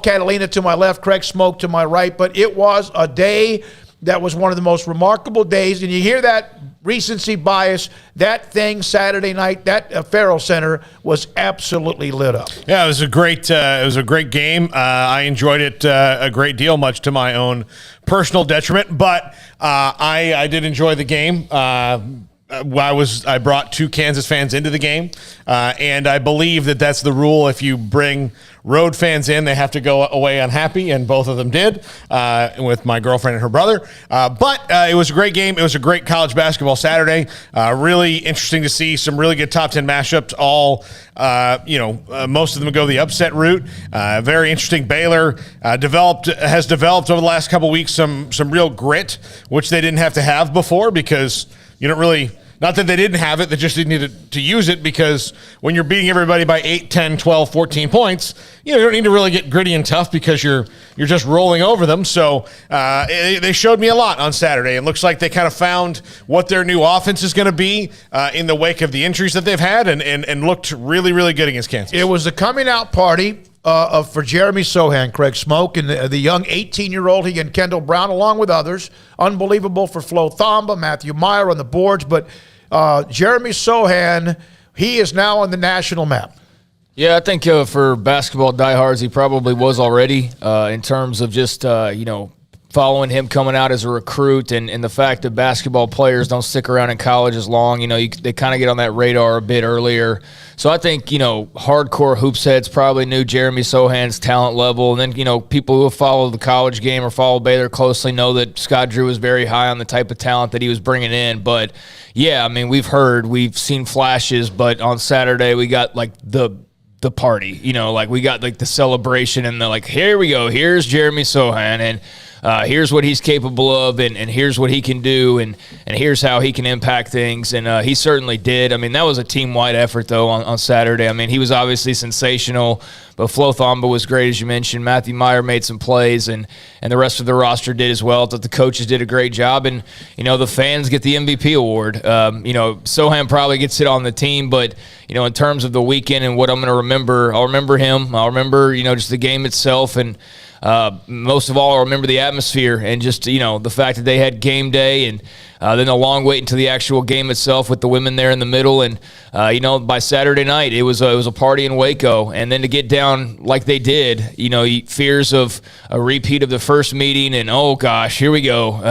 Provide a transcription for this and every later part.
Catalina to my left, Craig Smoak to my right, but it was a day that was one of the most remarkable days, and you hear that recency bias. That thing Saturday night, that Farrell Center was absolutely lit up. Yeah, it was a great game. I enjoyed it a great deal, much to my own personal detriment, but I did enjoy the game. I brought 2 Kansas fans into the game, and I believe that that's the rule. If you bring road fans in, they have to go away unhappy, and both of them did, with my girlfriend and her brother. But it was a great game. It was a great college basketball Saturday. Really interesting to see some really good top 10 mashups. Most of them go the upset route. Very interesting. Baylor has developed over the last couple weeks some real grit, which they didn't have to have before, because you don't really, not that they didn't have it, they just didn't need to use it, because when you're beating everybody by 8, 10, 12, 14 points, you don't need to really get gritty and tough, because you're just rolling over them. So they showed me a lot on Saturday. It looks like they kind of found what their new offense is going to be in the wake of the injuries that they've had, and looked really, really good against Kansas. It was the coming out party for Jeremy Sohan, Craig Smoak, and the young 18-year-old, he and Kendall Brown, along with others. Unbelievable for Flo Thamba, Matthew Meyer on the boards. But Jeremy Sohan, he is now on the national map. Yeah, I think for basketball diehards, he probably was already in terms of just, following him coming out as a recruit, and the fact that basketball players don't stick around in college as long. They kind of get on that radar a bit earlier. So I think, hardcore hoops heads probably knew Jeremy Sohan's talent level. And then, people who have followed the college game or followed Baylor closely know that Scott Drew was very high on the type of talent that he was bringing in. But, yeah, we've seen flashes, but on Saturday we got, the party. We got, the celebration, and here we go. Here's Jeremy Sohan, and here's what he's capable of, and here's what he can do, and here's how he can impact things. And he certainly did. That was a team-wide effort, though, on Saturday. He was obviously sensational, but Flo Thamba was great, as you mentioned. Matthew Meyer made some plays, and the rest of the roster did as well. I thought the coaches did a great job, and, the fans get the MVP award. Sohan probably gets it on the team, but, in terms of the weekend and what I'm going to remember, I'll remember him. I'll remember, just the game itself, and most of all, I remember the atmosphere and just, the fact that they had game day, and then the long wait until the actual game itself with the women there in the middle. And, by Saturday night, it was a party in Waco. And then to get down like they did, fears of a repeat of the first meeting, and, oh, gosh, here we go.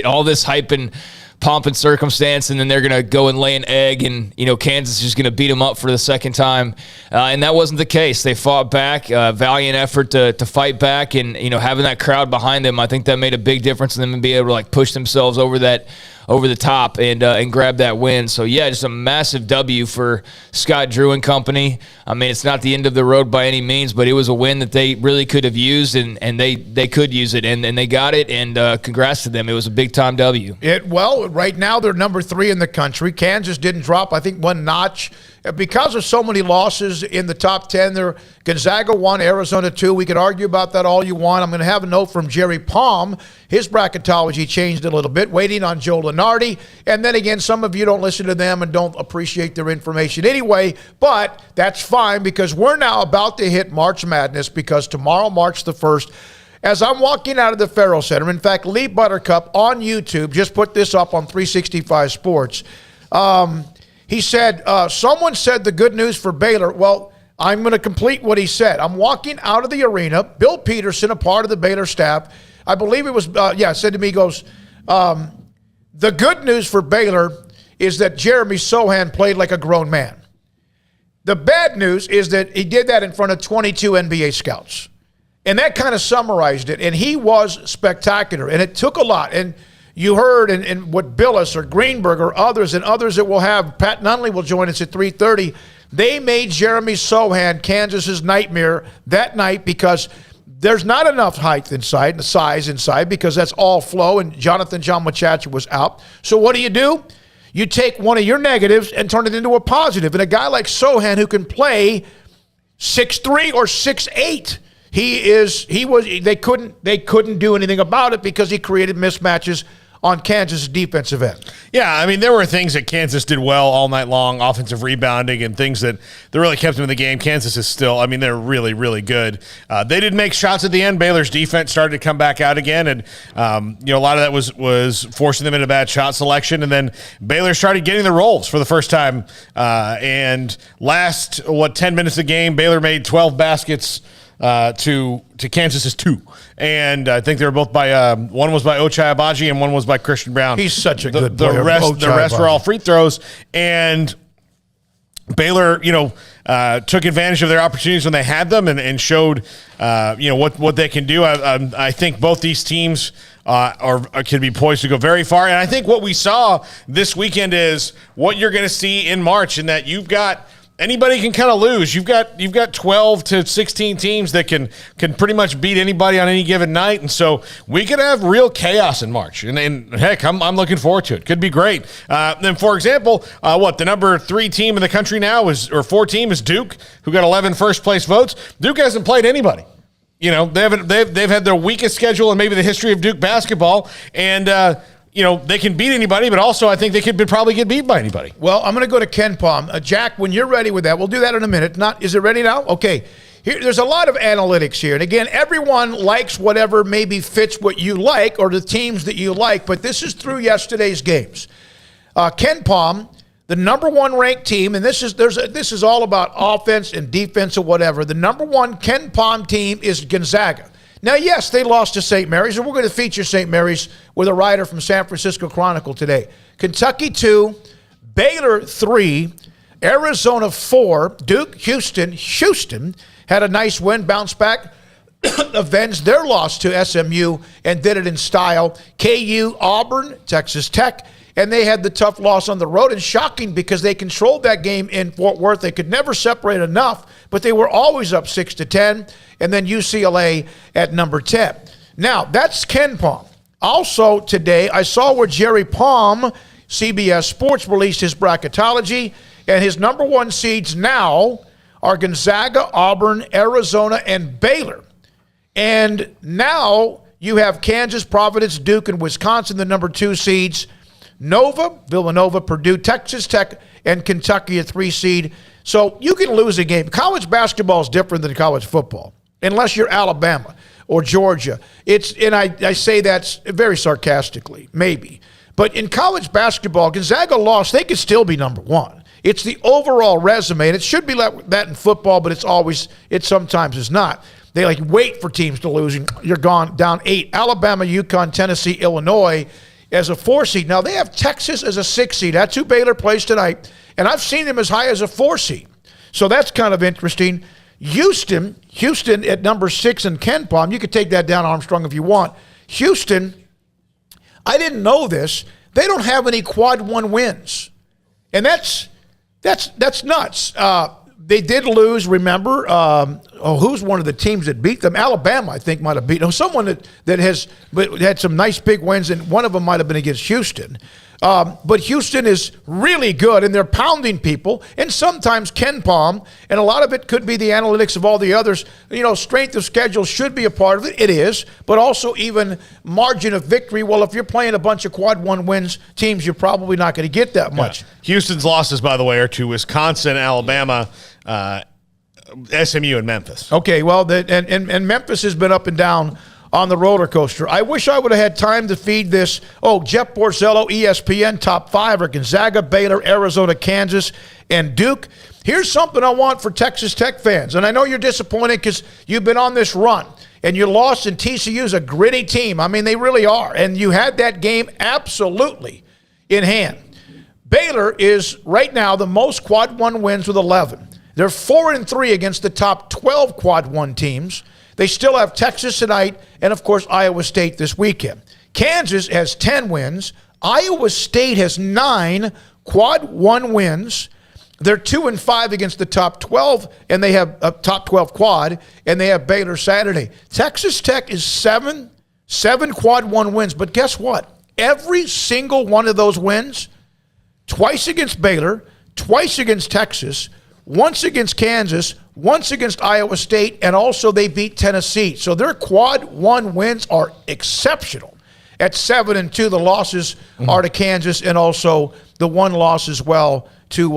All this hype and pomp and circumstance, and then they're going to go and lay an egg, and, Kansas is just going to beat them up for the second time. And that wasn't the case. They fought back, valiant effort to fight back, and, having that crowd behind them, I think that made a big difference in them and be able to, push themselves over the top and grab that win. So, yeah, just a massive W for Scott Drew and company. It's not the end of the road by any means, but it was a win that they really could have used, and they could use it, and they got it, and congrats to them. It was a big-time W. Right now they're number 3 in the country. Kansas didn't drop, I think, one notch. Because of so many losses in the top 10, Gonzaga 1, Arizona 2. We could argue about that all you want. I'm going to have a note from Jerry Palm. His bracketology changed a little bit, waiting on Joe Lunardi. And then again, some of you don't listen to them and don't appreciate their information anyway, but that's fine, because we're now about to hit March Madness, because tomorrow, March the 1st, as I'm walking out of the Farrell Center, in fact, Lee Buttercup on YouTube just put this up on 365 Sports. He said, someone said the good news for Baylor. Well, I'm going to complete what he said. I'm walking out of the arena. Bill Peterson, a part of the Baylor staff, I believe it was, said to me, he goes, the good news for Baylor is that Jeremy Sohan played like a grown man. The bad news is that he did that in front of 22 NBA scouts. And that kind of summarized it. And he was spectacular. And it took a lot. And you heard in what Billis or Greenberg or others, and others that will have, Pat Nunley will join us at 3:30. They made Jeremy Sohan Kansas's nightmare that night, because there's not enough height inside and size inside, because that's all Flo, and Jonathan John Machacha was out. So what do? You take one of your negatives and turn it into a positive. And a guy like Sohan, who can play 6'3" or 6'8", they couldn't do anything about it, because he created mismatches on Kansas' defensive end. Yeah, I mean, there were things that Kansas did well all night long, offensive rebounding and things that really kept them in the game. Kansas is still, I mean, they're really, really good. They did make shots at the end. Baylor's defense started to come back out again, and a lot of that was forcing them into bad shot selection. And then Baylor started getting the rolls for the first time. And last 10 minutes of the game, Baylor made 12 baskets to Kansas's 2. And I think they were both by one was by Ochai Agbaji and one was by Christian Brown. He's such a good player. The rest were all free throws. And Baylor, took advantage of their opportunities when they had them and showed, what they can do. I think both these teams can be poised to go very far. And I think what we saw this weekend is what you're going to see in March, in that you've got anybody can kind of lose. You've got 12 to 16 teams that can pretty much beat anybody on any given night, and so we could have real chaos in March. And heck, I'm looking forward to it. Could be great. Then, for example, the number 3 team in the country now four team is Duke, who got 11 first place votes. Duke hasn't played anybody. They've had their weakest schedule in maybe the history of Duke basketball, and they can beat anybody, but also I think they could probably get beat by anybody. Well, I'm going to go to Ken Palm. Jack, when you're ready with that, we'll do that in a minute. Is it ready now? Okay. There's a lot of analytics here. And again, everyone likes whatever maybe fits what you like or the teams that you like, but this is through yesterday's games. Ken Palm, the number 1 ranked team, and this is all about offense and defense or whatever. The number 1 Ken Palm team is Gonzaga. Now, yes, they lost to St. Mary's, and we're going to feature St. Mary's with a writer from San Francisco Chronicle today. Kentucky 2, Baylor 3, Arizona 4, Duke, Houston had a nice win, bounce back, avenged their loss to SMU and did it in style. KU, Auburn, Texas Tech, and they had the tough loss on the road, and shocking because they controlled that game in Fort Worth. They could never separate enough, but they were always up 6-10, and then UCLA at number 10. Now, that's Ken Palm. Also today, I saw where Jerry Palm, CBS Sports, released his bracketology, and his number 1 seeds now are Gonzaga, Auburn, Arizona, and Baylor. And now you have Kansas, Providence, Duke, and Wisconsin, the number 2 seeds. Nova, Villanova, Purdue, Texas Tech, and Kentucky, a 3 seed. So you can lose a game. College basketball is different than college football, unless you're Alabama or Georgia. And I say that very sarcastically, maybe. But in college basketball, Gonzaga lost. They could still be number 1. It's the overall resume, and it should be like that in football, but it sometimes is not. They wait for teams to lose, and you're gone down 8. Alabama, UConn, Tennessee, Illinois as a 4 seed. Now, they have Texas as a 6 seed. That's who Baylor plays tonight. And I've seen them as high as a 4 seed. So that's kind of interesting. Houston at number 6 in Ken Palm. You could take that down, Armstrong, if you want. Houston, I didn't know this. They don't have any quad 1 wins. And that's nuts. They did lose, remember, who's one of the teams that beat them? Alabama, I think, might have beaten them. Someone that has had some nice big wins, and one of them might have been against Houston. But Houston is really good, and they're pounding people, and sometimes Ken Palm, and a lot of it could be the analytics of all the others. Strength of schedule should be a part of it. It is, but also even margin of victory. Well, if you're playing a bunch of quad 1 wins teams, you're probably not going to get that much. Yeah. Houston's losses, by the way, are to Wisconsin, Alabama, SMU, and Memphis. Okay, well, and Memphis has been up and down on the roller coaster. I wish I would have had time to feed this. Jeff Borzello, ESPN, top 5 are Gonzaga, Baylor, Arizona, Kansas, and Duke. Here's something I want for Texas Tech fans, and I know you're disappointed because you've been on this run, and you lost, and TCU's a gritty team. I mean, they really are, and you had that game absolutely in hand. Baylor is right now the most quad 1 wins with 11. They're 4-3 against the top 12 quad 1 teams. They still have Texas tonight and, of course, Iowa State this weekend. Kansas has 10 wins. Iowa State has 9 quad 1 wins. They're 2-5 against the top 12, and they have a top 12 quad, and they have Baylor Saturday. Texas Tech is 7 quad 1 wins. But guess what? Every single one of those wins, twice against Baylor, twice against Texas, once against Kansas, once against Iowa State, and also they beat Tennessee. So their quad 1 wins are exceptional. at 7-2. The losses are to Kansas and also the one loss as well to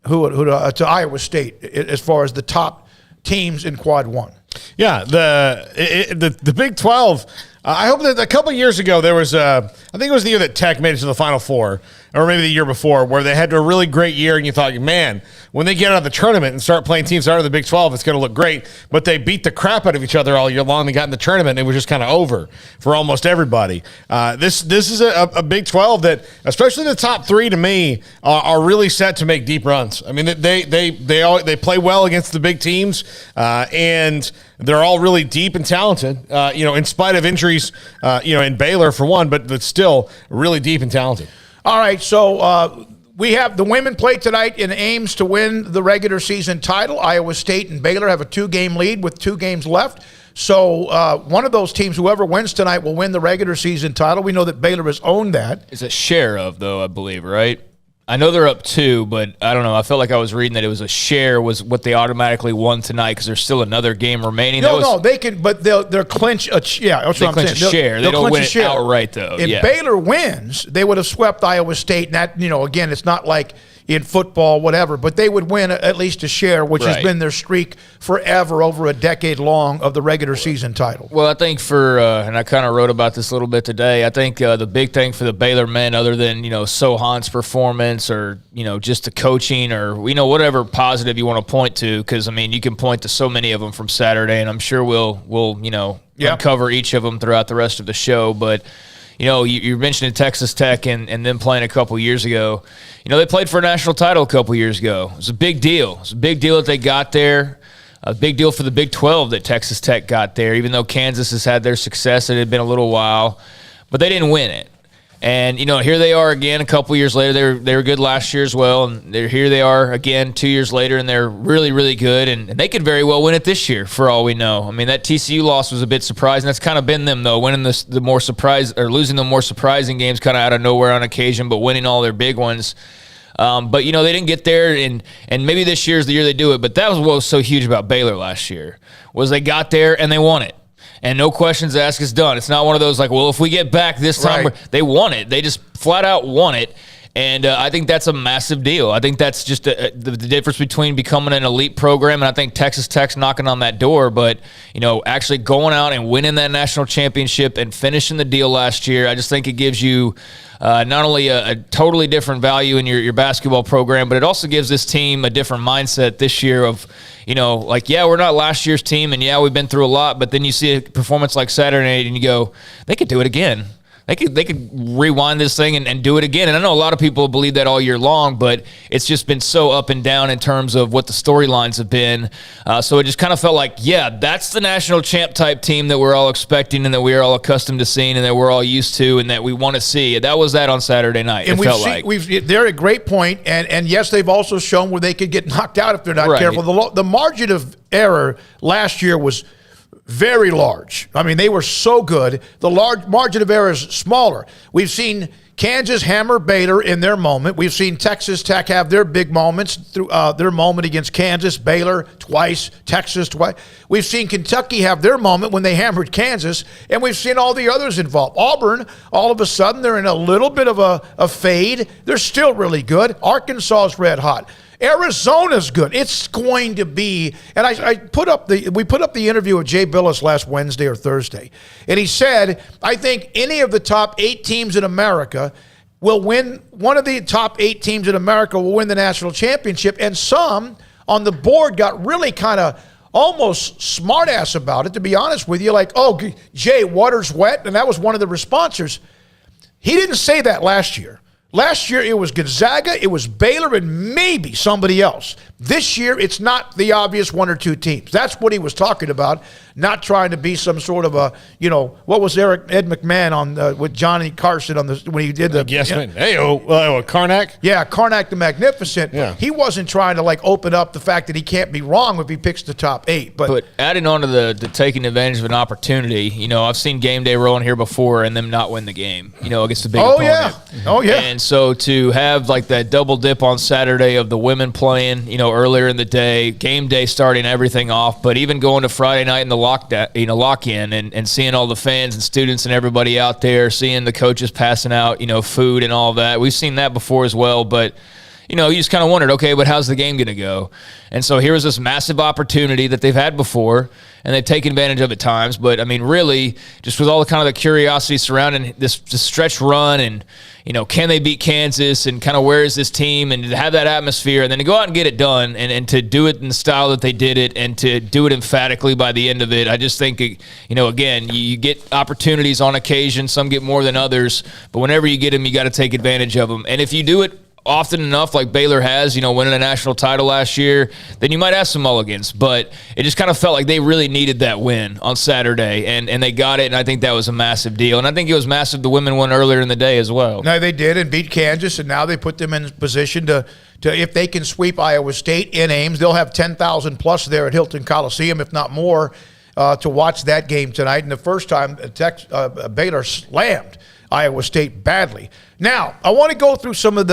to Iowa State as far as the top teams in Quad 1. Yeah, the Big 12. I hope that a couple of years ago there was I think it was the year that Tech made it to the Final Four, or maybe the year before, where they had a really great year, and you thought, man, when they get out of the tournament and start playing teams out of the Big 12, it's going to look great. But they beat the crap out of each other all year long. They got in the tournament, and it was just kind of over for almost everybody. This is a Big 12 that, especially the top three, to me, are really set to make deep runs. I mean, they play well against the big teams, and they're all really deep and talented. In spite of injuries, in Baylor for one, but still really deep and talented. All right, so we have the women play tonight in Ames to win the regular season title. Iowa State and Baylor have a 2-game lead with 2 games left. So one of those teams, whoever wins tonight, will win the regular season title. We know that Baylor has owned that. It's a share of, though, I believe, right? I know they're up 2, but I don't know. I felt like I was reading that it was a share was what they automatically won tonight because there's still another game remaining. No, they can, but they'll clinch a yeah. That's what I'm saying. They clinch a share. They don't win it outright, though. If Baylor wins, they would have swept Iowa State. And that, again, it's not like in football, whatever, but they would win at least a share, which has been their streak forever, over a decade long, of the regular season title. Well, I think and I kind of wrote about this a little bit today, I think the big thing for the Baylor men, other than, Sohan's performance or, just the coaching or, whatever positive you want to point to, because, you can point to so many of them from Saturday, and I'm sure we'll uncover each of them throughout the rest of the show, but you're mentioning Texas Tech and them playing a couple years ago. They played for a national title a couple years ago. It was a big deal. It's a big deal that they got there. A big deal for the Big 12 that Texas Tech got there, even though Kansas has had their success. It had been a little while, but they didn't win it. And, here they are again a couple years later. They were good last year as well, and here they are again 2 years later, and they're really, really good. And they could very well win it this year, for all we know. That TCU loss was a bit surprising. That's kind of been them, though, winning the more losing the more surprising games kind of out of nowhere on occasion, but winning all their big ones. But they didn't get there, and maybe this year's the year they do it. But that was what was so huge about Baylor last year, was they got there and they won it. And no questions asked, it's done. It's not one of those like, well, if we get back this time, they won it. They just flat out won it. And I think that's a massive deal. I think that's just the difference between becoming an elite program, and I think Texas Tech's knocking on that door. But, actually going out and winning that national championship and finishing the deal last year, I just think it gives you not only a totally different value in your basketball program, but it also gives this team a different mindset this year of, we're not last year's team, and we've been through a lot, but then you see a performance like Saturday night and you go, they could do it again. They could rewind this thing and do it again. And I know a lot of people believe that all year long, but it's just been so up and down in terms of what the storylines have been. So it just kind of felt like, that's the national champ type team that we're all expecting and that we are all accustomed to seeing and that we're all used to and that we want to see. That was that on Saturday night. And they're a great point. And yes, they've also shown where they could get knocked out if they're not careful. The margin of error last year was very large. They were so good. The large margin of error is smaller. We've seen Kansas hammer Baylor in their moment. We've seen Texas Tech have their big moments through their moment against Kansas, Baylor twice, Texas twice. We've seen Kentucky have their moment when they hammered Kansas, and we've seen all the others involved. Auburn, all of a sudden, they're in a little bit of a fade. They're still really good. Arkansas is red hot. Arizona's good. It's going to be, and we put up the interview with Jay Billis last Wednesday or Thursday, and he said, I think any of the top 8 teams in America will win. One of the top 8 teams in America will win the national championship, and some on the board got really kind of almost smartass about it, to be honest with you, like, oh, Jay, water's wet, and that was one of the responses. He didn't say that last year. Last year, it was Gonzaga, it was Baylor, and maybe somebody else. This year, it's not the obvious 1 or 2 teams. That's what he was talking about, not trying to be some sort of a, what was Ed McMahon on with Johnny Carson on when he did the man. Hey, Karnak? Yeah, Karnak the Magnificent. Yeah. He wasn't trying to open up the fact that he can't be wrong if he picks the top 8. But adding on to the taking advantage of an opportunity, I've seen game day rolling here before and them not win the game, against a big opponent. Oh, yeah. And so to have like that double dip on Saturday of the women playing, earlier in the day, game day starting everything off, but even going to Friday night in the lock-in and seeing all the fans and students and everybody out there, seeing the coaches passing out, food and all that. We've seen that before as well, but you just kind of wondered, okay, but how's the game going to go? And so here was this massive opportunity that they've had before, and they've taken advantage of at times. But, I mean, really, just with all the kind of the curiosity surrounding this stretch run and, can they beat Kansas and kind of where is this team, and to have that atmosphere and then to go out and get it done and to do it in the style that they did it and to do it emphatically by the end of it. I just think, again, you get opportunities on occasion. Some get more than others. But whenever you get them, you got to take advantage of them. And if you do it often enough, like Baylor has, winning a national title last year, then you might have some mulligans. But it just kind of felt like they really needed that win on Saturday, and they got it, and I think that was a massive deal. And I think it was massive the women won earlier in the day as well. No, they did, and beat Kansas, and now they put them in position to if they can sweep Iowa State in Ames, they'll have 10,000 plus there at Hilton Coliseum, if not more, to watch that game tonight. And the first time Baylor slammed Iowa State badly. Now, I want to go through some of the